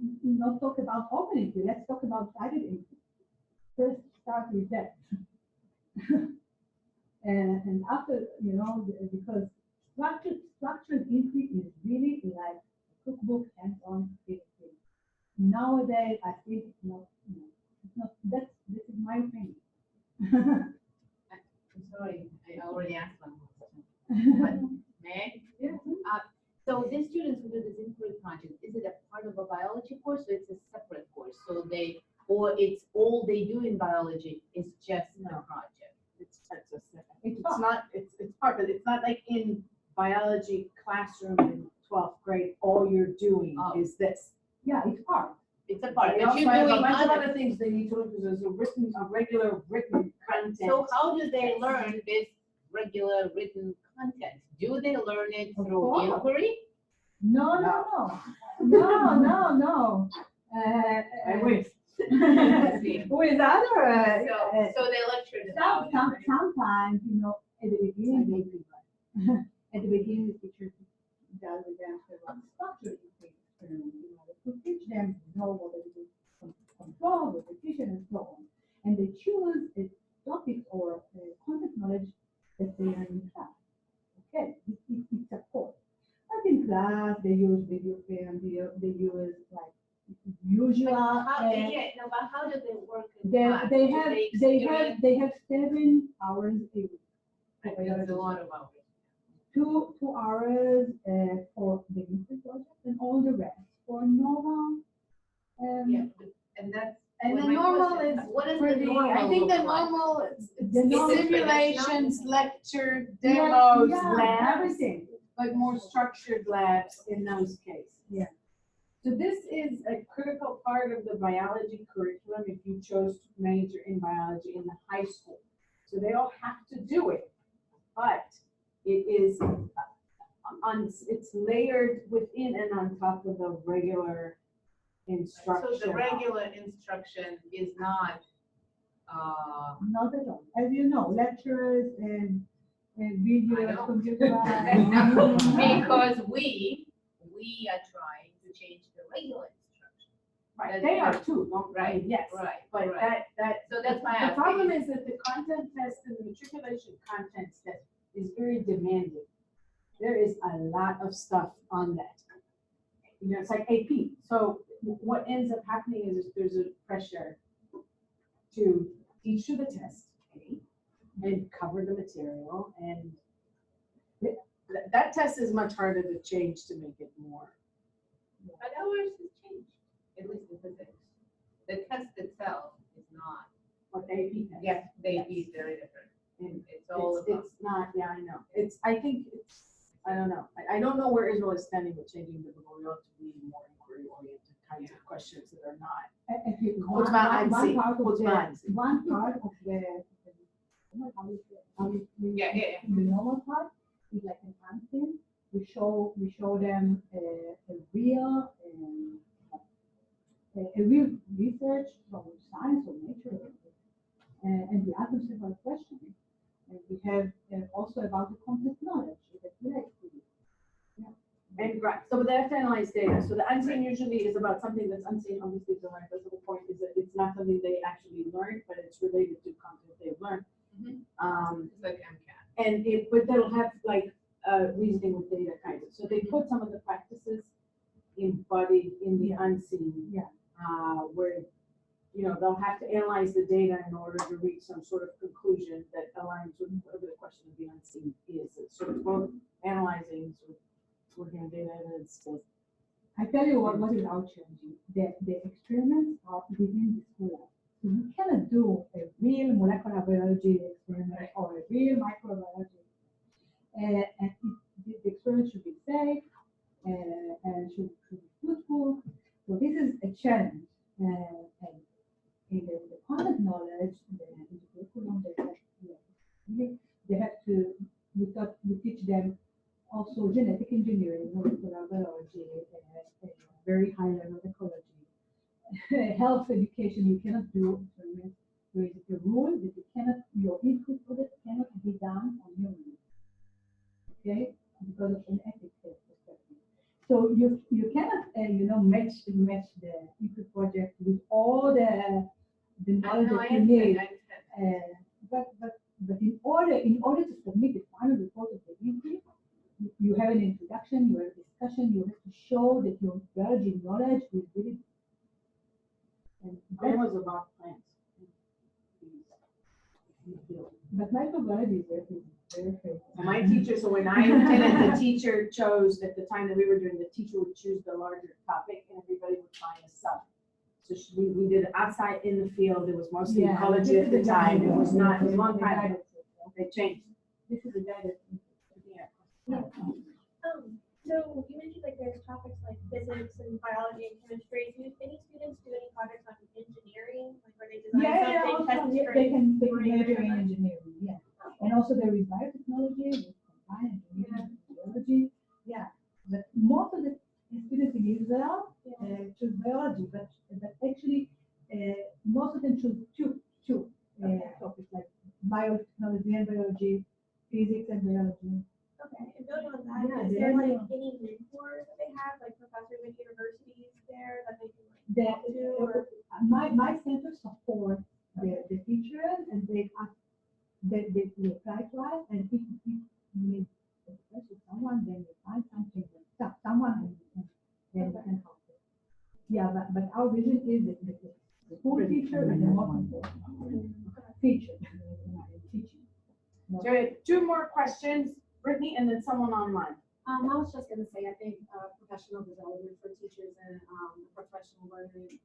talk about open inquiry, let's talk about guided inquiry. First, start with that. and after, because structured inquiry is really like a cookbook hands-on thing. Nowadays, I think it's not, this is my opinion. I'm sorry, I already asked one question. But may I? Yeah. So these students who do this inquiry project, is it a part of a biology course or it's a separate course? Or it's all they do in biology is just the project? It's part of it. It's not like in biology classroom in 12th grade, all you're doing is this. Yeah, it's hard. It's a part, They but also you're have doing a bunch of other. other things they need to learn because there's a regular written content. So how do they learn this regular written content? Do they learn it Of through course. inquiry? No. I wish. With other, So they lectured about it. sometimes, at the beginning, the teacher does with them structured experiment, to teach them, what they do, control, repetition, and so on. And they choose a topic or content knowledge that they learn in class. Okay, it's a course. But in class, they use video film, they use like usual. But how do they work in They class? they Do have experience- they have 7 hours a week. That's a lot of hours. 2 hours for the input project and all the rest for normal. Yeah, and that's. And what the my normal question is What does for the the, normal I think the look like? normal, The normal- simulations, lecture, Yeah, demos, yeah, labs, everything. but more structured labs in those cases. Yeah. So this is a critical part of the biology curriculum if you chose to major in biology in the high school. So they all have to do it, but it is it's layered within and on top of the regular So instruction. the regular instruction is not, Not at all. As you know, lectures and video, I know. computer. because we are trying to change the regular instruction. Right, they are too, don't, Right, yes. right, But right. that. So that's why I The asked problem you. is that the content test and the matriculation content test is very demanding. There is a lot of stuff on that. You know, it's like AP. So what ends up happening is there's a pressure to teach you the test, okay, and cover the material, and that test is much harder to change to make it more. But ours has changed, at least in physics. The test itself is not, What the AP test. yes, they be very different. And It's all about. it's not, yeah, I know. I think it's, I don't know. I don't know where Israel is standing with changing the tutorial to be more inquiry-oriented kinds of questions that are not. One Uzman one Ansi. part of Uzman. the, one part of the, how you- Yeah, yeah, the normal part is like an unseen. We show them a real, a real research from science or nature, and we ask them several questions. And we have also about the content knowledge that we like to do. And right, so they have to analyze data. So the unseen usually is about something that's unseen. Obviously, the learned. That's the whole point is that it's not something they actually learned, but it's related to content they've learned. it's like MCAT. And but they'll have like reasoning with data kind of. So they put some of the practices embodied in the unseen. Yeah. Where, you know, they'll have to analyze the data in order to reach some sort of conclusion that aligns with whatever the question of the unseen is. It's sort of both analyzing, sort of working on data evidence. So I tell you what is out challenging. The experiments are within the school lab. So you cannot do a real molecular biology experiment or a real microbiology. And the experiment should be safe and should be fruitful. So this is a challenge. And in the content knowledge, in the curriculum, they have to, we teach them also genetic engineering, molecular biology, very high level ecology, health education. You cannot do experiments. There is a rule that you cannot, your input product cannot be done on humans. Okay, because of an ethics perspective. So you cannot match the input project with all the knowledge that you need. But in order to submit the final report of the input, you have an introduction, you have a discussion, you have to show that your biology knowledge is really. And mine was about plants. but microbiology is very famous. So my teacher, so when I attended, the teacher chose, at the time that we were doing, the teacher would choose the larger topic and everybody would find a sub. So we did it outside in the field. It was mostly Yeah, ecology this at the is a time. It guidance. was not, it was a This long is a time. guidance. They changed. This is a guidance. So you mentioned like there's topics like physics and biology and chemistry. Do any students do any projects on engineering, like where they design something, test Also, it they can for major in your engineering, yeah. And also there is biotechnology, with combined engineering and biology, yeah. But most of the students in Israel choose biology, but actually most of them choose two topics like biotechnology and biology, physics and biology. Okay, and building on that, Yeah, is there they- like any mentors that they have, like professors at universities there that they can like That, talk to or? my center support the teachers and they ask, they apply to us, and if you need a professor, someone, then you find something, someone and then can help them. Yeah, but our vision is that the school teacher is the most important teacher, teaching. So we have two more questions. Brittany, and then someone online. I was just gonna say, I think, professional development for teachers and, professional learning,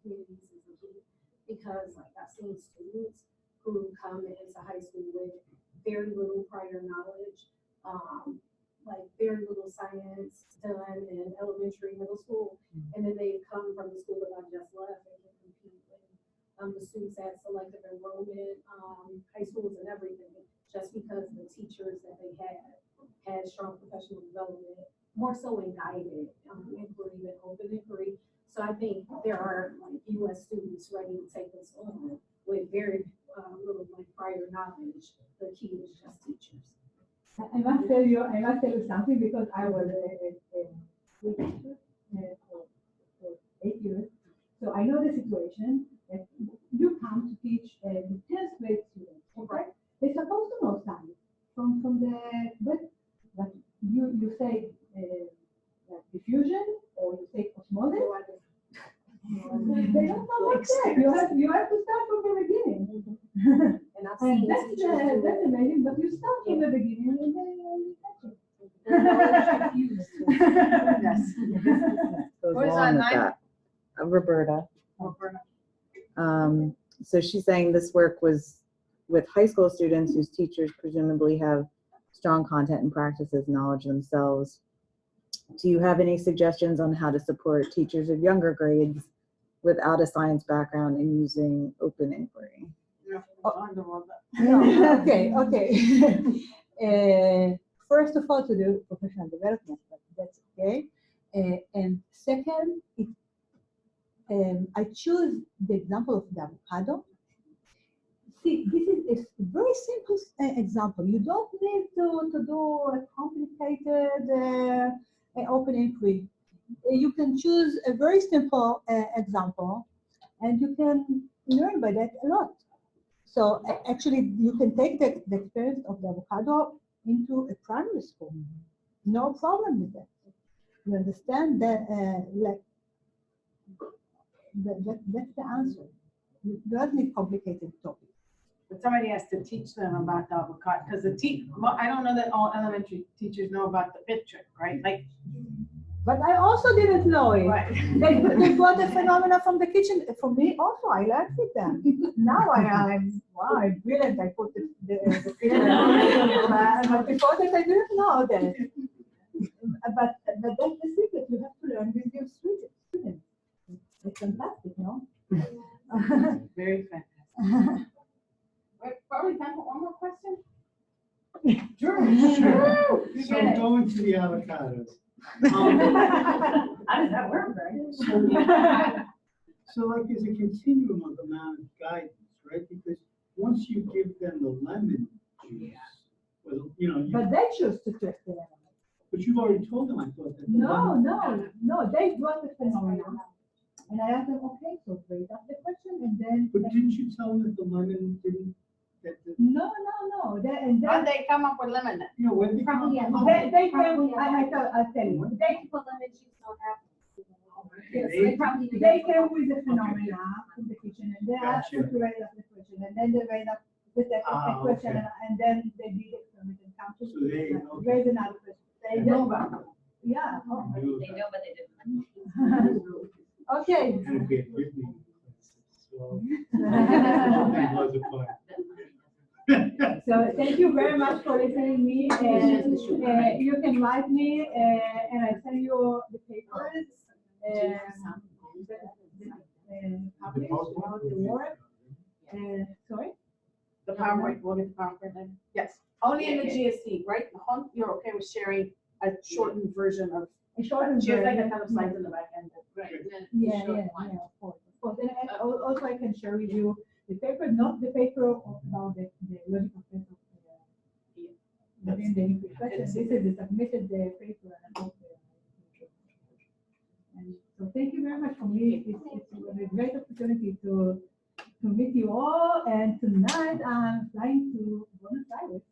communities is a key. Because like I've seen students who come into high school with very little prior knowledge, like very little science done in elementary, middle school. And then they come from the school that I just left and can compete with, the students at selective enrollment, high schools and everything, just because the teachers that they had strong professional development, more so in guided inquiry than open inquiry. So I think there are like US students ready to take this on with very little like prior knowledge. The key is just teachers. I must tell you something because I was a teacher for 8 years. So I know the situation that you come to teach the 10th grade students, okay? They're supposed to know science from but you say like diffusion or you say osmosis. They don't know what's there. You have to start from the beginning. And I've And seen that's teachers that's amazing, but you start from the beginning and then you catch it. Yes. Goes Who's along on with nine? that. Roberta. So she's saying this work was with high school students whose teachers presumably have strong content and practices knowledge themselves. Do you have any suggestions on how to support teachers of younger grades without a science background and using open inquiry? Okay. First of all, to do professional development, but that's okay. And second, I choose the example of the avocado. See, this is a very simple example. You don't need to do a complicated open inquiry. You can choose a very simple example, and you can learn by that a lot. So actually, you can take the experience of the avocado into a primary school. No problem with that. You understand that? That's the answer. You don't need complicated topics. But somebody has to teach them about the avocado, because I don't know that all elementary teachers know about the picture, right? Like, But I also didn't know it. right. They got the phenomena from the kitchen. For me also, I learned with them. Now I'm brilliant. I put the but before that I didn't know that. But that's the secret. You have to learn with your students. It's fantastic, no? Very fantastic. Probably time for one more question? Sure. You So get it. going to the avocados. How does that work, right? So like there's a continuum of amount of guidance, right? Because once you give them the lemon juice, well, But they choose to trick the animal. but you've already told them, I thought that. the No, lemon- they brought the phenomenon. And I asked them, okay, so raise up the question and then. But didn't you tell them that the lemon didn't, No. How'd they come up with lemon then? when they come Probably, up yeah. with They Probably, came, I'll tell you. They put lemon juice on apples. Yes, They- probably They came with the phenomena from the kitchen and they asked them Gotcha. to raise up the question and then they raise up the second question okay. and then they did the experiment and come to So they, okay. raise another question. They know about it. Yeah. Knew They about know, but they didn't. Okay. it. Okay, with me. So- So thank you very much for listening to me and you can write me and I send you the papers published about the work. Sorry? The PowerPoint, we'll get the PowerPoint later. Yes, only in the GSE, right? Hon, you're okay with sharing a shortened version of, A short she has like a version. ton of slides in the back end. Right. Yeah, of course. And also I can share with you the paper, not the paper about the logical test of within the English question. This is the submitted paper and I hope and so thank you very much for me. It's a great opportunity to meet you all and tonight I'm flying to Buenos Aires.